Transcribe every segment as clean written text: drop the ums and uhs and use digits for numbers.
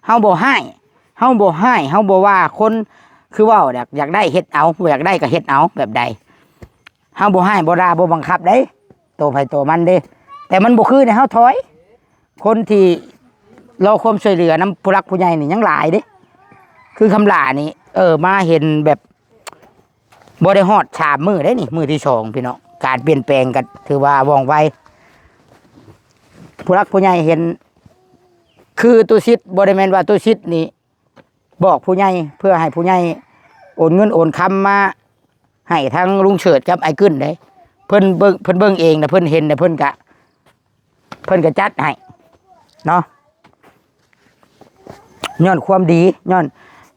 เฮาบ่ให้เฮาบ่ให้เฮาบ่ว่าคนคือว่าอยากได้เฮ็ดเอาอยากได้ก็เฮ็ดเอาแบบใดเฮาบ่ให้บ่ด่าบ่บังคับเด้โตไผโตมันเด้แต่มันบ่คือเนี่ยเฮาถอยคนที่รอความช่วยเหลือนำผู้รักผู้ใหญ่นี่ยังหลายเด้คือคำหลานี่มาเห็นแบบบ่ได้ฮอด3มื้อได้นี่มื้อที่2พี่น้องการเปลี่ยนแปลงก็ถือว่าว่องไวผู้รักผู้ใหญ่เห็นคือตุชิดบ่ได้แม่นว่าตุชิดนี่บอกผู้ใหญ่เพื่อให้ผู้ใหญ่โอนเงินโอนคำมาให้ทั้งลุงเฉิดกับไอ้กึ้นได้เพิ่นเบิ่งเองนะเพิ่นเห็นนะเพิ่นก็จัดให้เนาะย้อนความดีย้อน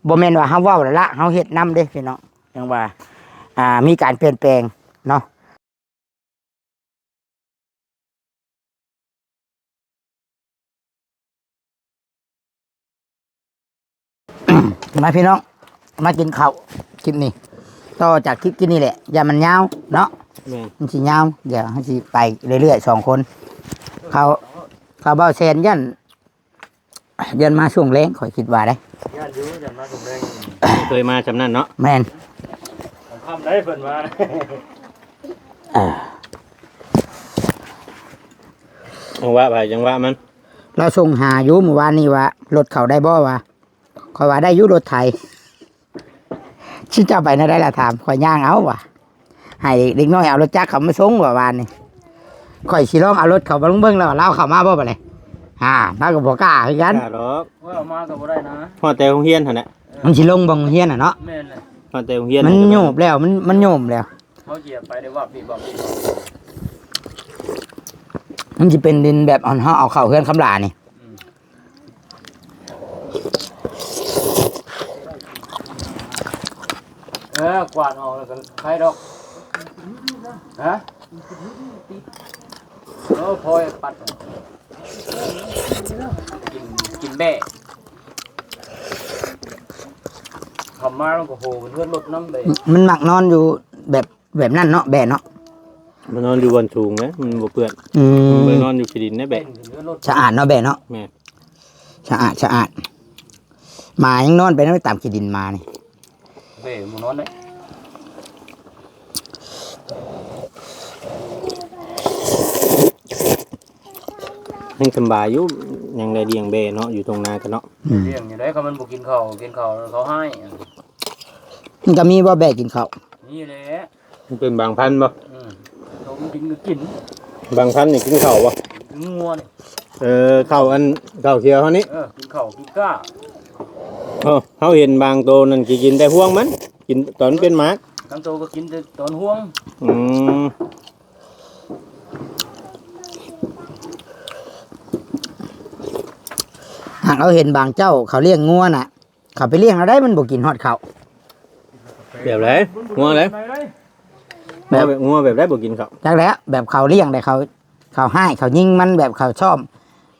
บ่แม่นว่าเฮาเว้าแล้วละเฮาเฮ็ดนำเด้พี่น้องจังว่ามีการเปลี่ยนแปลงเนาะมาพี่น้องมากินข้าวคลิปนี้ต่อจากคลิปกินนี่แหละอย่ามันยาวเนาะมันสิยาวเดี๋ยวให้สิไปเรื่อยๆ2คนเขาเบ้าแซนยันมาช่วงแรงข่อยคิดว่าได้ยันอยู่ยันมาช่วงแรงเคยมาจำนั่นเนาะแม่นทำได้เพิ่นมาว่าไปจังว่ามันเราส่งหาอยู่เมื่อวานนี้ว่ารถเขาได้บ่วะข่อยว่าได้อยู่รถไถชิเจ้าไปนะได้ละถามข่อยย่างเอาว่ะให้เด็กน้อยเอารถจักรเขามาส่งว่าวานนี้ข่อยสิลองเอารถเขามาเบิ่งแล้วเล่าเข้ามาบ่บัดนี้มาก็บ่กล้าคือกันหรอกว่ามาก็บ่ได้นะฮอดแต่โรงเรียนหั่นแหละมันสิลงบ่โรงเรียนน่ะเนาะแม่นเลยฮอดแต่โรงเรียนมันโยบแล้วมันโยมแล้วเขาเหยียบไปได้ว่าพี่บอกมันสิเป็นดินแบบเฮาเอาเข้าเฮือนคำลานี่กวาดออกแล้วกันใครดอกฮะพอยปัดกินแม่ทำมาแล้วก็โหมันเพื่อนรถน้ำเลยมันมักนอนอยู่แบบนั้นเนาะแบะเนาะมันนอนอยู่บนสูงนะมันบ่เปื้อนมันนอนอยู่ขี้ดินนะแบะสะอาดเนาะแบะเนาะแม่สะอาดหมายังนอนไปนั่นไปตามขี้ดินมานี่เบ้มันนอนเลยยังสบายอยู่ยังได้เลี้ยงเบ้เนาะอยู่ตรงนากันเนาะเลี้ยงอยู่ได้เขามันบ่กินข้าวเขาให้มันก็มีบ่แบะกินข้าวนี่แหละมันเป็นบางพันธุ์บ่เขากินก็กินบางพันธุ์นี่กินข้าวบ่งัวนี่ข้าวข้าวเขียวเฮานี่กินข้าวกินก้าเขาเห็นบางโตนั่นกินแต่ห่วงมันกินตอนเป็นหมากบางโตก็กินแต่ตอนห่วงหากเราเห็นบางเจ้าเขาเลี้ยงงัวน่ะเขาไปเลี้ยงเราได้มันบ่กินฮอดเขาแบบไหนงัวอะไรแบบงัวแบบได้บ่กินเขาจักแล้วแบบเขาเลี้ยงแต่เขาให้เขายิงมันแบบเขาชอบ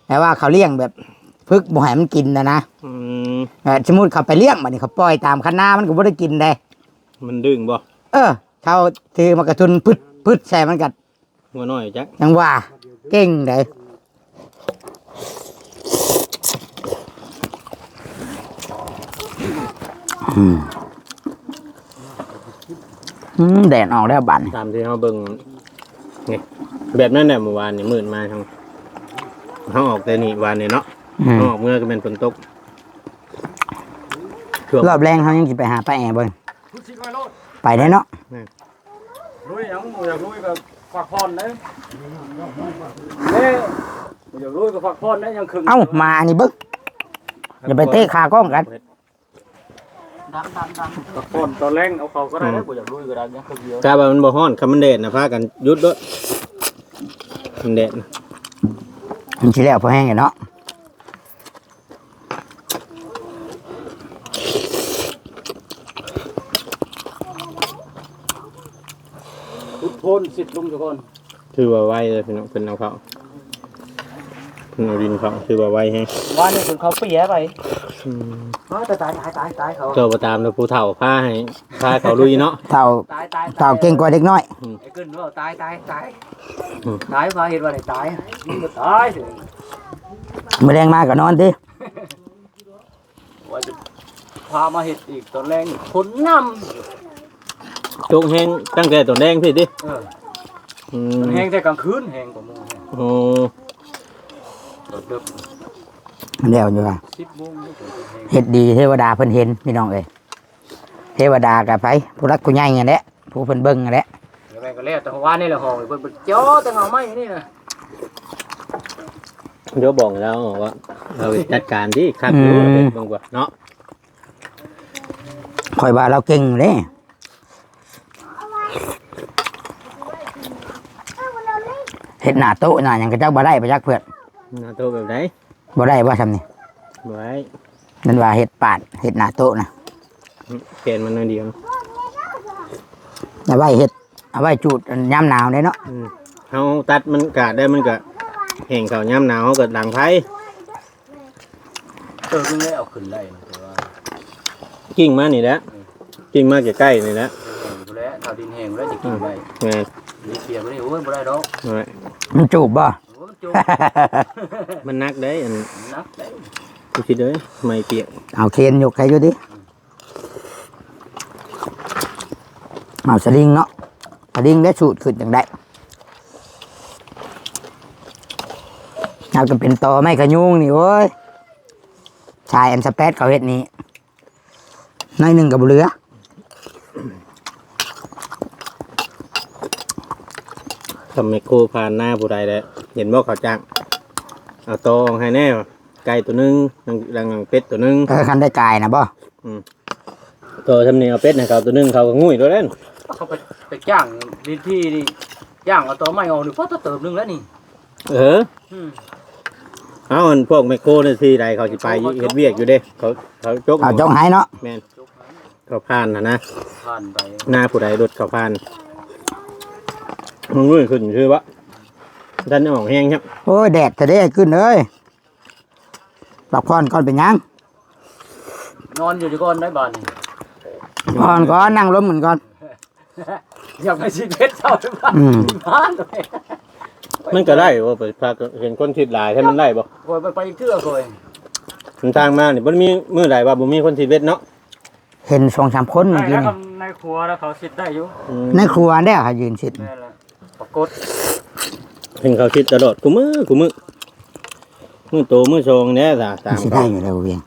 แต่ว่าเขาเลี้ยงแบบพึกบ่ให้มันกินนะสมมุติเขาไปเลี้ยงบัดนี้เขาปล่อยตามคันนามันก็บ่ได้กินได้มันดึงบ่เขาถือมากระทุนพึดใส่มันกัดงัวน้อยจักยังว่าเก่งได้แดดออกแล้วบัดตามที่เขาเบิ่งนี่แบบนั้นแหละเมื่อวานนี่มืดมาทางเขาออกแต่นี่วานนี่เนาะเขาออกเมื่อก็เป็นฝนตกรอบแรงเขายังสิไปหาป้าแอเบิ่งไปได้เนาะลุยยังอยากลุยกับฝักพรได้อยากลุยกับฝักพรได้ยังคึงมาอันนี้เบิ่งอย่าไปเตะขากล้องกันตอนแรกเอาเขาก็ได้แล้วกูอยากลุยก็ได้ยังคือเดียวกาบมันบ่ฮ้อนคำมันแดดนะพากันยุดด้วยมันแดดมันสิแล้วพอแห้งเนาะทุกคนสิทธิ์ลุงทุกคนถือว่าไวเลยพี่น้องเป็นเอาเขาเป็นเอาดินเขาถือว่าไวแฮงว่าเนี่ยคนเขาเปียไปตายเขาเจ้าประตามแล้วผู้เฒ่าพาเขาลุยเนาะเฒ่าเก่งกว่าเด็กน้อยไอ้ขึ้นว่าตายมาเห็นว่าไหนตายมันก็ตายมื้อแรงมากก็นอนติ พามาเห็ดอีกตอนแรงคนน้ จกแห้งตั้งแต่ตัวแดงพี่ดิ ำมันแห้งแต่กลางคืนแห้งกว่าโมง โอ้ เดิม มันเดียวอยู่ว่า 10 โมง เฮ็ดดีเทวดาเพิ่นเห็นพี่น้องเอ้ยเทวดากับไผผู้รักผู้ใหญ่นั่นแหละผู้เพิ่นเบิ่งนั่นแหละ เดี๋ยวแม่ก็แล้วแต่ว่านี่แหละห้องเพิ่นจ่อแต่เงาไม้นี่นะ เดี๋ยวบอกแล้วว่าเราจัดการที่คักรู้เป็นบางกว่าเนาะ ข่อยว่าเราเก่งเด้เฮ็ดหน้าโต๊ะหน้าหยังก็จักบ่ได้ไปจักเพิ่น หน้าโตแบบไหน บ่ได้ว่าซำนี่ ไว้ นั่นว่าเฮ็ดปาดเฮ็ดหน้าโต๊ะนะ เปลี่ยนมันหน่อยเดียว เอาไว้เฮ็ดเอาไว้จูดยามหนาวเด้เนาะ เฮาตัดมันกาดได้มันก็แห้งเขาวยามหนาวเฮาก็ดังไผ นึงได้เอาขึ้นได้แต่ว่า กิ่งมานี่แหละกิ่งมาใกล้ๆนี่แหละ อยู่แล้วถ้าดินแห้งแล้วจะกินได้ แม่น มีเปียกบ่ได้โอ้ยบ่ได้ดอก ไว้ มันจูบบ่ โอ้ยจุ่ม มันนักได้อัน นักได้ กูคิดเลยไม่เปียก เอาเคนยกให้อยู่ดิเอาสลิงเนาะสลิงได้สูตรขึ้นจังได้เอาก็เป็นตอไม่กระยุงนี่โว้ยชายอันสเปซเขาเฮ็ดนี้น้อยหนึงก็บ่เหลือ ทำไมโคผ่านหน้าผู้ใดแล้วเห็นบ่เขาจ้างเอาตองให้แน่ไก่ตัวหนึงดังเป็ดตัวหนึง คันได้กายนะบ่ ตัวทำเนียเป็ดให้เขาตัวหนึงเขาก็งุ้ยตัวเล่น เขาไปจ้างดินที่นี่จ้างเอาตอไม้ออกนี่พอเติมนึงแล้วนี่ เอาอันพวกไมโครนี่ที่ใดเขาสิไปเฮ็ดเวียกอยู่เด้เขาจก เอาจ้องให้เนาะ แม่นเขาผ่านนะ ผ่านไป หน้าผู้ใดรถเขาผ่านมันงุ้ยขึ้นคือวะท่านออกแห้งครับ โอ้ยแดดจะได้ขึ้นเลยปรับพรก่อนเป็นหยัง นอนอยู่ที่ก้อนได้บ้านนี่ พรก่อนนั่งล้มเหมือนก่อน อยากไปชีเพชรเจ้าที่บ้าน อืม ที่บ้านเลย มันก็ได้ว่าไปพาเห็นคนทิดหลายให้มันได้บ่ โอยไปเทื่อเลย มันทางมานี่บ่มีมื้อใดว่าบ่มีคนทิดเวทเนาะ เห็น2-3คนเมื่อกี้นี่ ในครัวแล้วเขาสิได้อยู่ ในครัวได้ค่ะยืนชิด นั่นแหละปรากฏ เห็นเขาทิดตลอดกูมือโตมือโชงเนี่ยจ้ะตาม สิได้อยู่แล้วเวียง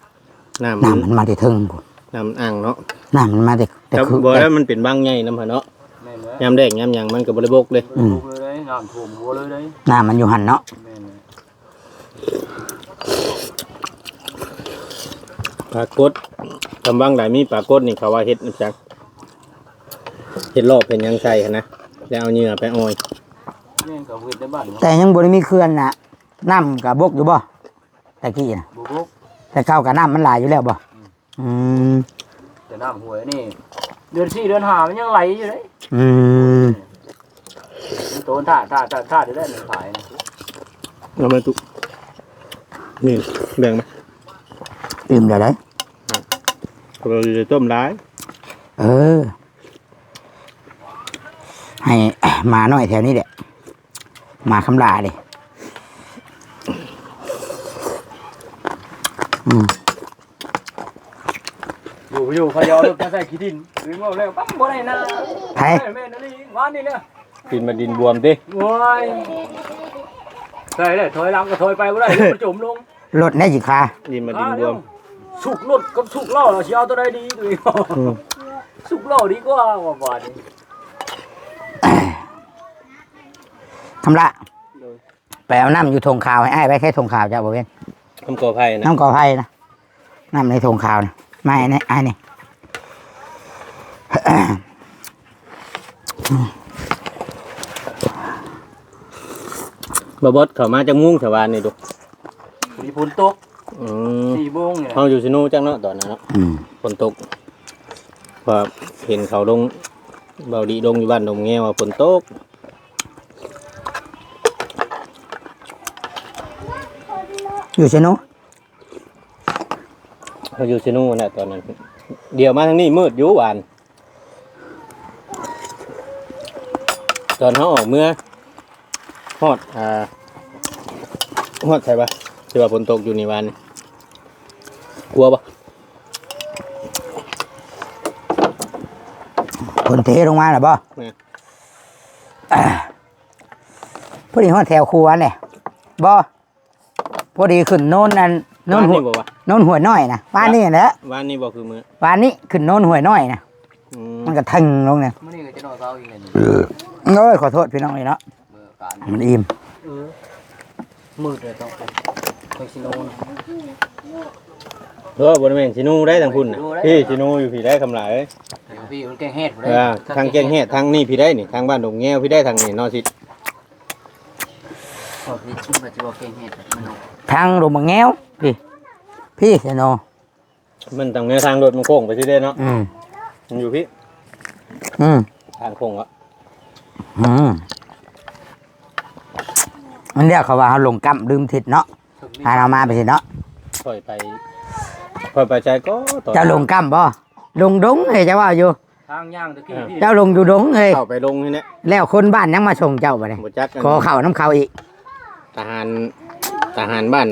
น้ำ น้ำมันมาแต่เทิงพุ่น น้ำอ่างเนาะ น้ำมันมาแต่ แต่ คือ บ่แล้วมันเป็นบางใหญ่นำหั่นเนาะ แม่นเลย ยามแดงยามหยังมันก็บ่ได้บกเลย ลูกเลยน้ำท่วมหัวเลยเลย น้ำมันอยู่หันเนาะ แม่นเลย ปรากฏกำบังหลายมีปรากฏนี่เขาว่าเฮ็ดจังเฮ็ดรอบเป็นหยังใส่หั่นนะแล้วเอาเหงื่อไปอ้อย แม่นกับเวทในบ้าน แต่ยังบ่ได้มีเขื่อนน่ะน้ำกับบกอยู่บ่ตะกี้น่ะ บุก แต่เข้ากับน้ำมันหลายอยู่แล้วบ่อืม แต่น้ำหวยนี่เดือน4เดือน5มันยังไหลอยู่เลย อืม โตนท่าเดี๋ยวได้มันขายนะ เอามาตุนี่แบ่งมา ตื่มเดี๋ยวได้ เราจะต้มร้าย เออ ให้ มาหน่อยแถวนี้แหละมาคำลาดิอืม อยู่พะเยาลูกมาใส่ขี้ดินหรือว่าแล้วปั๊มบ่ได้นะ ไผ แม่นนี่วานนี่เนี่ย กินมาดินบวมติ โอ้ยใส่เลยถอยหลังก็ถอยไปบ่ได้มันจมลง รถได้สิคา ดินมาดินบวม สุกรถกับสุกล่อเราสิเอาตัวใดดีตัวนี้สุกล่อดีกว่าว่าบาดนี้ คำละไปเอาน้ำอยู่ทงขาวให้อ้ายไปแค่ทงขาวจ้าบ่เว้น ทำกอไผ่นะ น้ำกอไผ่นะน้ำในทงขาวนะไม่นี่ไอ้นี่ บอบดเขามาจากมุ้งชาวบ้านนี่ดู มีฝนตก อืม 4 โมงนี่ เขาอยู่ชิโนูจังเนาะตอนนั้นเนาะ อืม ฝนตกพอเห็นเขาลงเบาดีลงอยู่บ้านดงแง่ว่าฝนตก อยู่เชนู เขาอยู่ชิโนูนะตอนนั้น เดี๋ยวมาทางนี้มืดอยู่หวาน ตอนเขาออกเมื่อฮอดฮอดใช่ปะที่ว่าฝนตกอยู่ในวันนี่กลัวปะ คนเทลงมาหรอบ่ เนี่ย พอดีฮอดแถวครัวเนี่ยบ่พอดีขึ้นโน่นนั่นโน่นหัว บ่วะ โน่นหัวน้อยนะบ้านนี่แหละ วันนี้บ่คือมื้อ บ้านนี้ขึ้นโน่นหัวน้อยนะ อืม มันก็ทึงลงเนี่ย มื้อนี้ก็จะนอนเช้าอีกแล้วนี่ โอ้ยขอโทษพี่น้องเลยเนาะ มื้อการ มันอิ่ม มืดเลยต้องไปสิโนน บ่ได้แม่นสินูได้ทางพุ่นน่ะพี่สินูอยู่พี่ได้คำหลายเอ้ย พี่มันแกงเฮ็ดบ่ได้ ทางแกงเฮ็ดทางนี่พี่ได้นี่ทางบ้านดงแง้วพี่ได้ทางนี่เนาะสิ โอ้ยนี่มันจะบอกแกงเฮ็ดมันเอา ทางลงมาแง้วพี่เสยโน มันทางแนวทางรถมันโค้งไปสิได้เนาะ อืม มันอยู่พี่ อืม ทางโค้งอ่ะ อืมมันเรียกเขาว่าเขาลงกำลืมทิศเนาะพาเรามาไปสิเนาะ ค่อยไปใจก็ต่อ เจ้าลงกำบ่ลงดงเฮ้ยเจ้าว่าอยู่ ทางย่างตะกี้พี่ เจ้าลงอยู่ดงเฮ้ย เข้าไปลงนี่แหละ แล้วคนบ้านยังมาส่งเจ้าไปเลย บ่จักกัน ขอเข่าน้ำเขาอีก ทหารบ้าน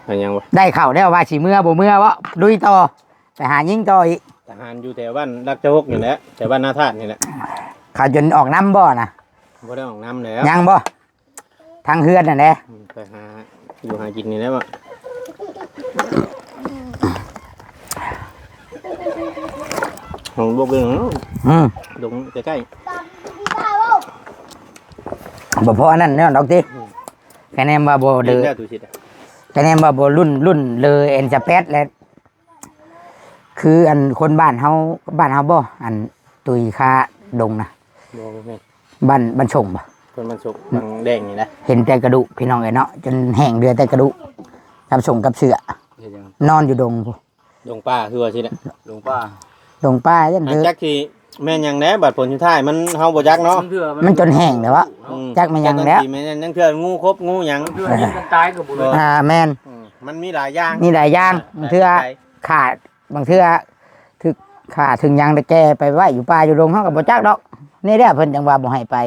อะไรยังวะ ได้เข่าแล้วว่าสิเมื่อบ่เมื่อวะลุยต่อไปหายิงต่ออีก ทหารอยู่แถวบ้านรักเจ้าฮกนี่แหละแถวบ้านนาธาตุนี่แหละ เขาจนออกน้ำบ่นะ บ่ได้ออกน้ำแล้ว ยังบ่ทางเฮือนนั่นแหละ ไปหาอยู่หากินนี่แหล้วบ่ของบกเรื่อง อืม ดงใกล้ บ่พออันนั้นเนาะดอกติคะแนนว่าบ่ ๆ เดื เดิน อ ได้ตุสิตะ คะแนนว่าบ่รุ่นเลยเอ็นจะแปดแล้วคืออันคนบ้านเฮาบ่อันตุยคาดงนะ บ่แม่น บ้านชงบ่ คนมันสุกบางแดงนี่นะ เห็นแต่กระดูกพี่น้องเอ้ยเนาะจนแห้งเดือแต่กระดูกกับชงกับเสือ เฮ็ดหยัง นอนอยู่ดงพู้ ดงป้าคือว่าสิน่ะ หลวงป้า ดงป้ายัน อัน เด้อ จักที่แม่นหยังแหน่บัดผลสุดท้ายมันเฮาบ่จักเนาะ มันจนแห้งแล้ววะ อื จักมันยังแล้ว จัที่แม่นยังเทื่องูครบงูหยัง เพื่อนยิงกันตายก็บ่รู้ แม่น มันมีหลายอย่าง นี่หลายอย่างบางเทื่อขาดบางเทื่อถึกขาดถึงยังได้แก่ไปไว้อยู่ป่าอยู่ดงเฮาก็บ่จักดอกนี่แหละเพิ่นจังว่าบ่ให้ไป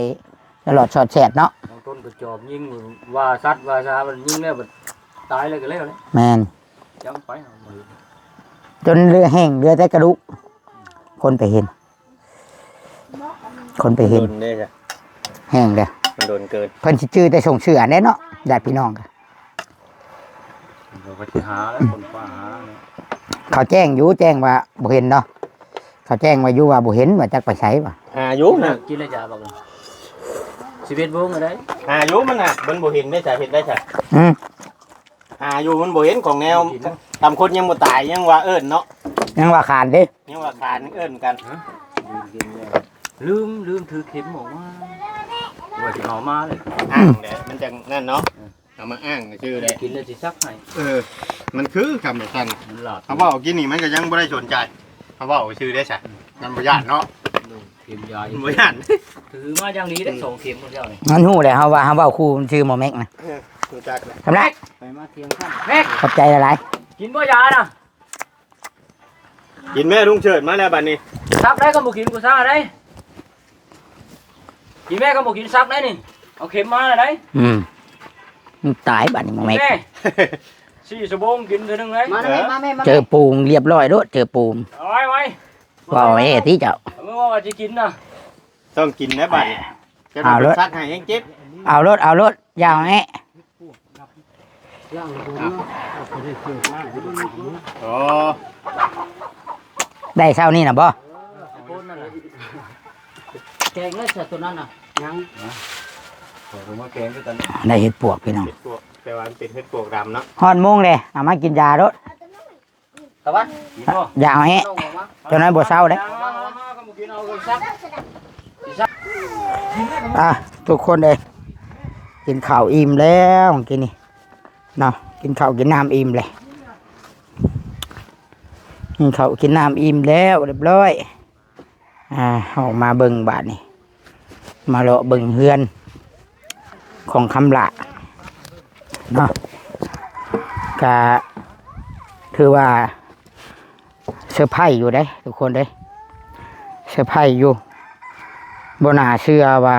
ตลอดชอดแชดเนาะ บางต้นก็จอบยิงว่าสัตว์ว่าชามันยิงแล้วมันตายเลยก็แล้วเลย แม่น จังไปเอามือ จนเรือแห้งเรือแต่กระดูกคนไปเห็น คนไปเห็น โดนเด้จ้ะ แห้งเด้อ มันโดนเกิน เพิ่นสิชื่อแต่ส่งเสือแน่เนาะญาติพี่น้องก็ เราก็สิหาแล้วคนป้าหาเนี่ย เขาแจ้งอยู่แจ้งว่าบ่เห็นเนาะเขาแจ้งว่าอยู่ว่าบ่เห็นว่าจักไปไสว่ะ หาอยู่น่ะ กินแล้วจ้าบอกเลย11 โมงก็ได้ หาอยู่มันน่ะมันบ่เห็นได้จ้ะเห็นได้จ้ะ อืม หาอยู่มันบ่เห็นของแนวตามคนยังบ่ตายยังว่าเอิ้นเนาะ ยังว่าขาดเด้ ยังว่าขานเอิ้นกัน ลืมถือเข็มออกมาว่าสิเอามาเลย อ้างแหละมันจังนั่นเนาะเอามาอ้างชื่อเลย กินแล้วสิซักให้ มันคือคำแบบนั้น มันหลอด เขาบอกกินนี่มันก็ยังบ่ได้สนใจเขาบอกชื่อได้จ้ะมันบ่ย่านเนาะ เข็มยา มันบ่ย่าน ถือมาอย่างนี้ได้2เข็มของเจ้านี่ มันฮู้แหละเฮาว่าเฮาเว้าคู่มันชื่อหมอแม็กนะ รู้จักเลย ทำไร ไปมาเทียงข้างแม่ ขอบใจหลาย กินบ่ยาน่ะ กินแม่ลุงเฉิดมาแล้วบัดนี้ ซักได้ก็บ่กินกูซ่าได้กินแม่ก็บ่กินซักได้นี่เอาเข็มมาเลยได้ ๆมันตายบัดนี้หมอแม็ก แม่4 ชั่วโมงกินเท่านึงเลย มาแม่มาแม่มา เจอปูงเรียบร้อยโลดเจอปูง เอาไว้ไว้ ว่าไอ้ที่เจ้า เมื่อว่าจะกินน่ะ ต้องกินนะบัดนี้จะ เอา โด เลย นซักให้ยังเจ็บ เอารถยาวแอะ โอ้ ได้เช้านี่นะบ่ แกงแล้วสัตว์ตัวนั้นน่ะยัง ผมมาแกงด้วยกัน ได้เห็ดปวกพี่น้อง เห็ดปวกแต่ว่ามันเป็นเห็ดปวกดำเนาะ ฮอดโมงเลยเอามากินยารถ ตะวัน กินบ่ ยาวแอะ ลงออกมา จนนั้นบ่เช้าเด้ ก็บ่กินเอาซัก ทุกคนเลยกินข้าวอิ่มแล้วกินนี่เนาะกินข้าวกินน้ำอิ่มเลยกินข้าวกินน้ำอิ่มแล้วเรียบร้อยออกมาเบิ่งบาทนี่มาเลาะเบิ่งเฮือนของคำละเนาะกะถือว่าเซอร์ไพรส์อยู่ได้ทุกคนได้เซอร์ไพรส์อยู่บ่น่าเชื่อว่า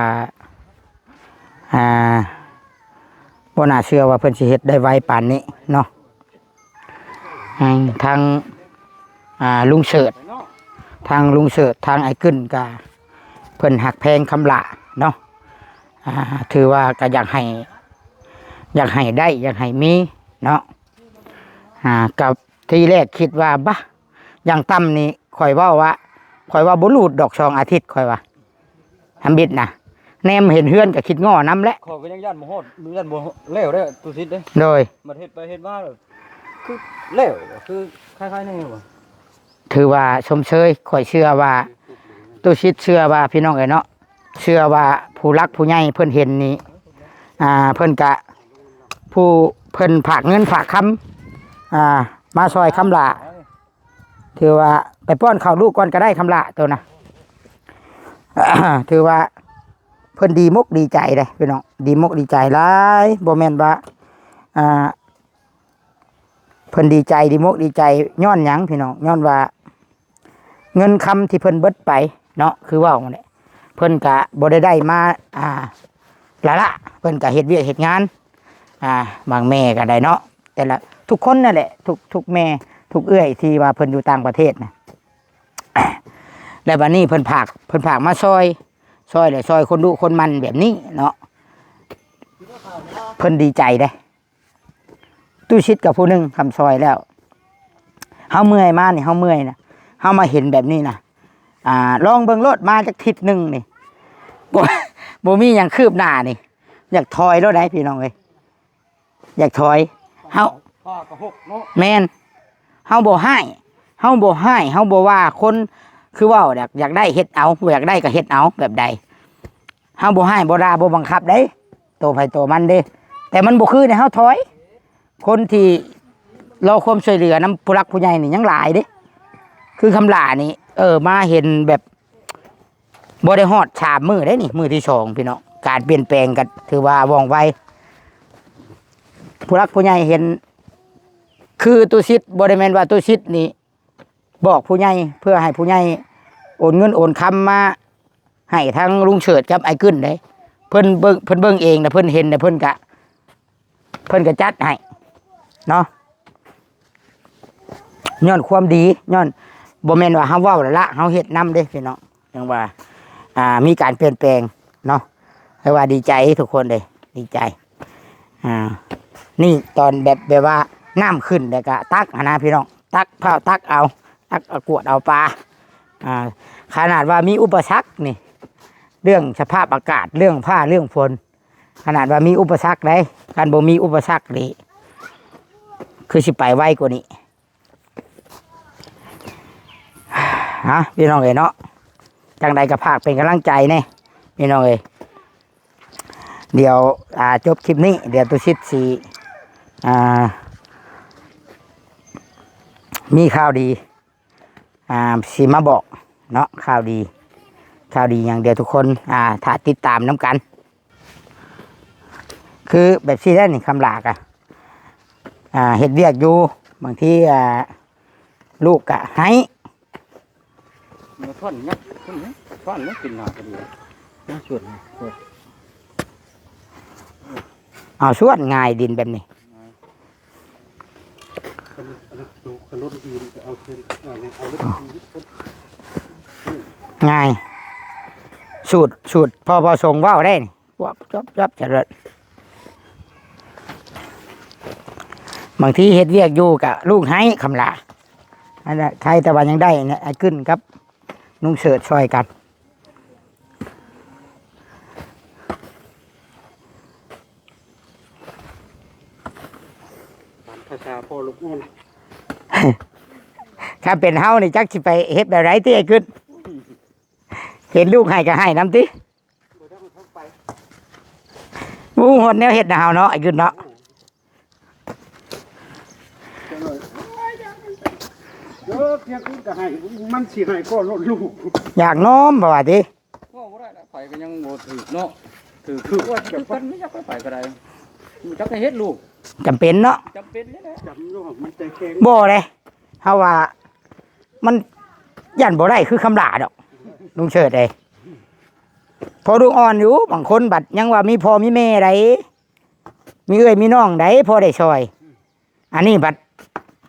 บ่น่าเชื่อว่าเพิ่นสิเฮ็ดได้ไวปานนี้เนาะทางลุงเสิร์ช ทางลุงเสิร์ชทางไอ้กึ้นก็เพิ่นหักแพงคำละเนาะถือว่าก็อยากให้ได้อยากให้มีเนาะกับที่แรกคิดว่าบะอย่างต่ำนี่ข่อยว่าบ่รูดดอก2 อาทิตย์ข่อยว่าทำบิดนะแนมเห็นเฮือนก็คิดง้อน้ำแล้ว ขอก็ยังย่านบ่ฮอดย่านบ่แล้วเด้อตุสิเด้ โดย มาเฮ็ดไปเฮ็ดมาคือแล้วคือคล้ายๆนี่บ่ ถือว่าชมเชยข่อยเชื่อว่าตุชิดเชื่อว่าพี่น้องเอ๋ยเนาะเชื่อว่าผู้รักผู้ใหญ่เพิ่นเห็นนี่เพิ่นกะผู้เพิ่นฝากเงินฝากคำมาซอยคำละถือว่าไปป้อนข้าวลูกก่อนก็ได้คำละตัวนะ ถือว่าเพิ่นดีมกดีใจเลยพี่น้องดีมกดีใจหลายบ่แม่นว่าเพิ่นดีใจดีมกดีใจย้อนหยังพี่น้องย้อนว่าเงินคำที่เพิ่นเบิดไปเนาะคือว่าเนี่ยเพิ่นกะบ่ได้มาละเพิ่นกะเฮ็ดเวียกเฮ็ดงานบางแม่ก็ได้เนาะแต่ละทุกคนนั่นแหละทุกแม่ทุกเอื้อยที่ว่าเพิ่นอยู่ต่างประเทศนะ แล้วบัดนี้เพิ่นผากมาซอยเลยซอยคนดุคนมันแบบนี้เนาะเพิ่นดีใจเด้ตู้ชิดกับผู้หนึงทำซอยแล้วเฮาเมื่อยมานี่เฮาเมื่อยนะเฮามาเห็นแบบนี้นะลองเบิ่งรถมาจากทิศหนึ่งนี่ บ่มีหยังคืบหน้านี่อยากถอยรถได้พี่น้องเอ้ยอยากถอยเฮา ผ้าก็หกเนาะ แม่นเฮาบ่ให้เฮาบ่ว่าคนคือว่าอยากได้เฮ็ดเอาอยากได้ก็เฮ็ดเอาแบบใดเฮาบ่ให้บ่ด่าบ่บังคับเด้โตไผโตมันเด้แต่มันบ่คือเนี่ยเฮาถอยคนที่รอความช่วยเหลือนำผู้รักผู้ใหญ่นี่ยังหลายเด้คือคำลานี่มาเห็นแบบบ่ได้ฮอด3 มื้อได้นี่มื้อที่2พี่น้องการเปลี่ยนแปลงก็ถือว่าว่องไวผู้รักผู้ใหญ่เห็นคือตุชิดบ่ได้แม่นว่าตุชิดนี่บอกผู้ใหญ่เพื่อให้ผู้ใหญ่โอนเงินโอนคำมาให้ทั้งลุงเฉิดกับไอ้กึ้นได้เพิ่นเบิ่งเองนะเพิ่นเห็นนะเพิ่นก็จัดให้เนาะย้อนความดีย้อนบ่แม่นว่าเฮาเว้าละเฮาเฮ็ดนำเด้พี่น้องยังว่ามีการเปลี่ยนแปลงเนาะให้ว่าดีใจทุกคนเลยดีใจนี่ตอนแบบว่าน้ำขึ้นแล้วก็ตักนะพี่น้องตักเผาตักเอากวดเอาปลาขนาดว่ามีอุปสรรคนี่เรื่องสภาพอากาศเรื่องผ้าเรื่องฝนขนาดว่ามีอุปสรรคได้การบ่มีอุปสรรคนี่คือสิไปไวกว่านี้พี่น้องเอ๋ยเนาะจังใดกับภาคเป็นกำลังใจแน่พี่น้องเอ๋ยเดี๋ยวจบคลิปนี้เดี๋ยวตุชิดสีมีข่าวดีสีมาบอกเนาะข่าวดีอย่างเดียวทุกคนถ้าติดตามน้ำกัน คือแบบที่ได้นี่คำลากเห็ดเวียกอยู่บางทีลูกกะให้ มาท่อนยักท่อนนี่กินหนาก็ดีนะส่วน เอาส่วนง่ายดินแบบนี้ง่ายสูตรพอส่งว่าวได้นี่วับจับเจริญบางทีเฮ็ดเวียกอยู่กับลูกให้คำลาอันนั้นใครแต่ว่ายังได้เนี่ยไอ้ขึ้นครับนุ่งเสิร์ชช่วยกันภาษาพ่อลูกอุ่น ถ้าเป็นเฮานี่จักสิไปเฮ็ดแบบไรที่ไอ้ขึ้นเห็นลูกให้ก็ให้น้ำติมูหดแนวเฮ็ดนะเฮาเนาะไอ้ขึ้นเนาะ เพียงก็ให้มันสิให้ก็ลดลูก อยากน้อมบ่ว่าติ ก็บ่ได้ไปก็ยังบ่ถือเนาะถือว่าจะกันไม่อยากไปก็ได้จักให้เฮ็ดลูก จำเป็นเนาะ จำเป็นนี่แหละจำอยู่มันใจแข็ง บ่เลยเฮาว่ามันยันบ่ได้คือคำลาดอกลุงเชิดเอ้ยพอลูกอ่อนอยู่บางคนบัดยังว่ามีพ่อมีแม่ไดมีมีน้องไดพอได้ช่วยอันนี้บัด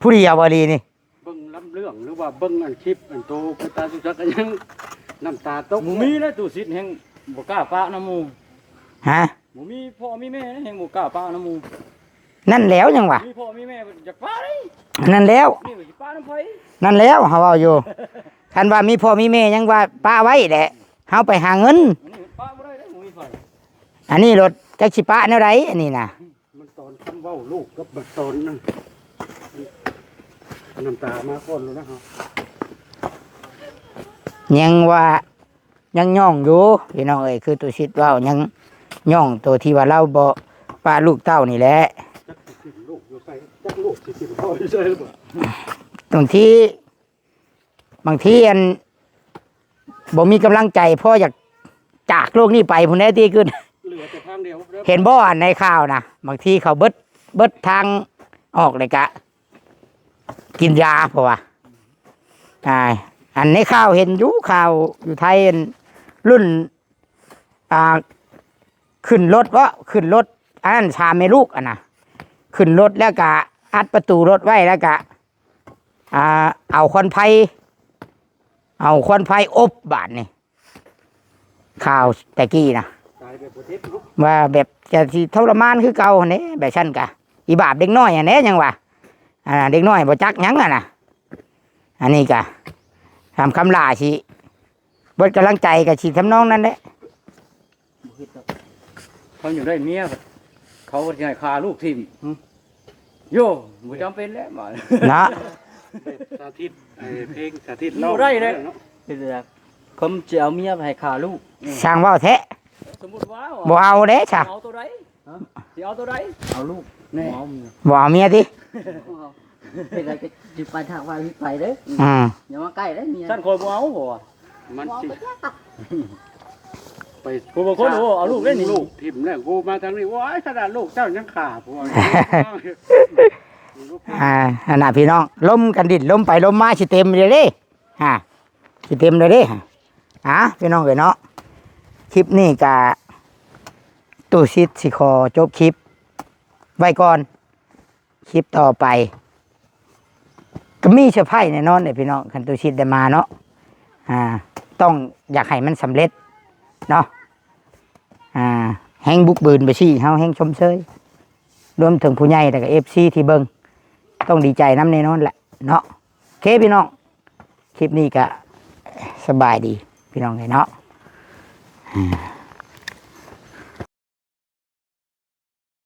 ผู้เดียวบ่ดีนี่ เบิ่งลำ เรื่องหรือว่าเบิ่งอันคลิปอันโตไปตาสุจักก็ยังน้ำตาตกหมูมีแล้วตู้ซิดแห่งบ่กล้าปะน้ำหมู ฮะ หมูมีพ่อมีแม่แห่งบ่กล้าปะน้ำหมู นั่นแล้วยังวะ มีพ่อมีแม่อยากปะเลย นั่นแล้ว นี่ว่าสิปะน้ำไผ นั่นแล้วเฮาเว้าอยู่คันว่ามีพ่อมีแม่ยังว่าป้าไว้แหละเฮาไปหาเงิน อันนี้ปะบ่ได้เด้อหมูมีไผ อันนี้รถจักสิปะแนวใดอันนี้น่ะ มันตอนคำเว้าลูกกับบัดตอนนั้นน้ำตามาก่อนแล้วนะครับ ยังว่ายังย่องอยู่พี่น้องเอ้ยคือตัวชิดเว้ายังย่องตัวที่ว่าเราบ่ป้าลูกเต้านี่แหละ จักสิขึ้นลูกอยู่ใส่จักลูกสิขึ้นพ่ออยู่ใส่หรือเปล่า บางทีอันบ่มีกำลังใจพ่ออยากจากโลกนี้ไปพุ่นได้ที่ขึ้น เหลือแต่ทางเดียวด้อ เห็นบ่อันในข่าวนะบางทีเขาเบิดทางออกเลยกะ กินยาเพราะว่าอันในข่าวเห็นอยู่ข่าวอยู่ไทยอันรุ่นขึ้นรถขึ้นรถอันนั้นชาเมลูกอ่ะนะขึ้นรถแล้วกะอัดประตูรถไว้แล้วกะเอาควันไฟอบบาดนี่ข่าวแต่กี้นะ ตายแบบประเทศลูก ว่าแบบจะสิทรมานคือเก่าเนี่ยแบบฉันกะอีบาปเด็กน้อยอันนี้ยังว่าเด็กน้อยบ่จักหยังอ่ะนะอันนี้กะทำคำลาสิเบิดกำลังใจกับสิทำนองนั้นแหละ เขาอยู่ได้เมียเขาก็จะให้ฆ่าลูกทิ่มโยบ่จำเป็นแล้วมา เนาะ สาธิตเพลงสาธิต บ่ได้เลยคือผมจะเอาเมียไปให้ขาลูก สร้างเว่าแท้ สมมุติว่า บ่เอาเด้จ้ะ เอาตัวใดสิเอาตัวใด เอาลูก แน่ เอาเมีย บ่เอาเมียติ เป็นไรก็จิไปทางว่าไปเด้อ อืม อย่ามาใกล้เด้อเมีย ฉันคอยบ่เอาบ่ว่ามันสิไปผู้บางคนโอ้เอาลูกเล่นลูกทิ่มแล้วกูมาทางนี้ว้ายขนาดลูกเจ้ายังขาพวก อันน่ะพี่น้องล้มกันดิดล้มไปล้มมาสิเต็มเลยเด้สิเต็มเลยเด้พี่น้องเอ้ยเนาะคลิปนี้กะตู้ซิดสิขอจบคลิปไว้ก่อนคลิปต่อไปก็มีเซอร์ไพรส์แน่นอนเลยพี่น้องคันตู้ซิดได้มาเนาะต้องอยากให้มันสำเร็จเนาะแห้งบุกบืนไปสิเฮาแห้งชมเชยรวมถึงผู้ใหญ่แต่ก็ FC ที่เบิ่งต้องดีใจน้ำแน่นอนแหละเนาะโอเคพี่น้องคลิปนี้ก็สบายดีพี่น้องเลยเนาะ